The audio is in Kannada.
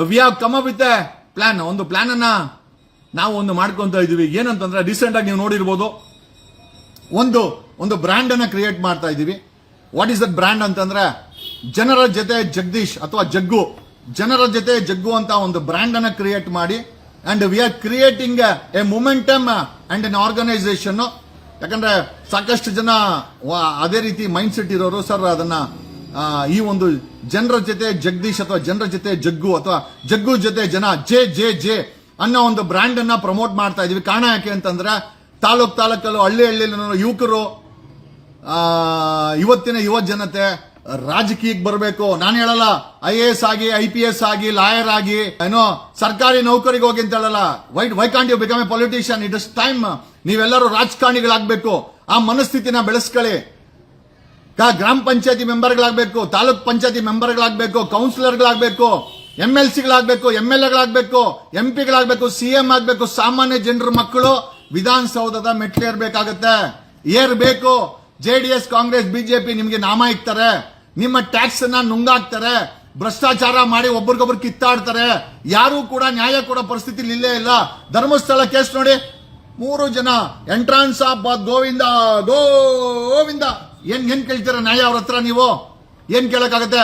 We have come up with A plan. ಒಂದು ಪ್ಲಾನ್ ಅನ್ನ ನಾವು ಒಂದು ಮಾಡ್ಕೊಂತ ಇದೀವಿ. ಏನಂತಂದ್ರೆ ರೀಸೆಂಟ್ ಆಗಿ ನೀವು ನೋಡಿರ್ಬೋದು, ಒಂದು ಬ್ರ್ಯಾಂಡ್ ಅನ್ನ ಕ್ರಿಯೇಟ್ ಮಾಡ್ತಾ ಇದೀವಿ. ವಾಟ್ ಈಸ್ ದಟ್ ಬ್ರ್ಯಾಂಡ್ ಅಂತಂದ್ರೆ ಜನರ ಜೊತೆ ಜಗದೀಶ್ ಅಥವಾ ಜಗ್ಗು, ಜನರ ಜೊತೆ ಜಗ್ಗು ಅಂತ ಒಂದು ಬ್ರ್ಯಾಂಡ್ ಅನ್ನ ಕ್ರಿಯೇಟ್ ಮಾಡಿ and we are creating a momentum and an organisation. ಯಾಕಂದ್ರೆ ಸಾಕಷ್ಟು ಜನ ಅದೇ ರೀತಿ ಮೈಂಡ್ ಸೆಟ್ ಇರೋರು ಸರ್ ಅದನ್ನ ಈ ಒಂದು ಜನರ ಜೊತೆ ಜಗದೀಶ್ ಅಥವಾ ಜನರ ಜೊತೆ ಜಗ್ಗು ಅಥವಾ ಜಗ್ಗು ಜೊತೆ ಜನ ಜೆ ಜೆ ಜೆ ಅನ್ನೋ ಒಂದು ಬ್ರ್ಯಾಂಡ್ ಅನ್ನ ಪ್ರಮೋಟ್ ಮಾಡ್ತಾ ಇದೀವಿ. ಕಾರಣ ಯಾಕೆ ಅಂತಂದ್ರೆ ತಾಲೂಕಲ್ಲೂ ಹಳ್ಳಿ ಯುವಕರು, ಇವತ್ತಿನ ಯುವ ಜನತೆ ರಾಜಕೀಯಕ್ಕೆ ಬರಬೇಕು. ನಾನು ಹೇಳಲ್ಲ IAS ಆಗಿ IPS ಆಗಿ ಲಾಯರ್ ಆಗಿ ಏನೋ ಸರ್ಕಾರಿ ನೌಕರಿಗೆ ಹೋಗಿ ಅಂತ ಹೇಳಲ್ಲ. Why can't you become a politician? It is time ನೀವೆಲ್ಲರೂ ರಾಜಕಾರಣಿಗಳಾಗಬೇಕು. ಆ ಮನಸ್ಥಿತಿನ ಬೆಳೆಸ್ಕೊಳ್ಳಿ. ಗ್ರಾಮ ಪಂಚಾಯತಿ ಮೆಂಬರ್ಗಳಾಗಬೇಕು, ತಾಲೂಕ್ ಪಂಚಾಯತಿ ಮೆಂಬರ್ಗಳಾಗಬೇಕು, ಕೌನ್ಸಿಲರ್ಗಳಾಗಬೇಕು, MLCಗಳಾಗಬೇಕು, MLAಗಳಾಗಬೇಕು, MP ಗಳಾಗಬೇಕು, CM ಆಗಬೇಕು. ಸಾಮಾನ್ಯ ಜನರ ಮಕ್ಕಳು ವಿಧಾನಸೌಧದ ಮೆಟ್ಲೇರ್ಬೇಕಾಗತ್ತೆ, ಏರ್ಬೇಕು. JDS ಕಾಂಗ್ರೆಸ್ BJP ನಿಮ್ಗೆ ನಾಮ ಇಕ್ತಾರೆ, ನಿಮ್ಮ ಟ್ಯಾಕ್ಸ್ ಅನ್ನ ನುಂಗಾಕ್ತಾರೆ, ಭ್ರಷ್ಟಾಚಾರ ಮಾಡಿ ಒಬ್ರಿಗೊಬ್ರು ಕಿತ್ತಾಡ್ತಾರೆ. ಯಾರು ಕೂಡ ನ್ಯಾಯ ಕೊಡೋ ಪರಿಸ್ಥಿತಿ ಇಲ್ಲೇ ಇಲ್ಲ. ಧರ್ಮಸ್ಥಳ ಕೇಸ್ ನೋಡಿ, 3 ಜನ ಎಂಟ್ರಾನ್ಸ್ ಆಫ್ ಗೋವಿಂದ ಏನ್ ಕೇಳ್ತೀರ ನ್ಯಾಯ ಅವ್ರ ಹತ್ರ? ನೀವು ಏನ್ ಕೇಳಕ್ಕಾಗತ್ತೆ?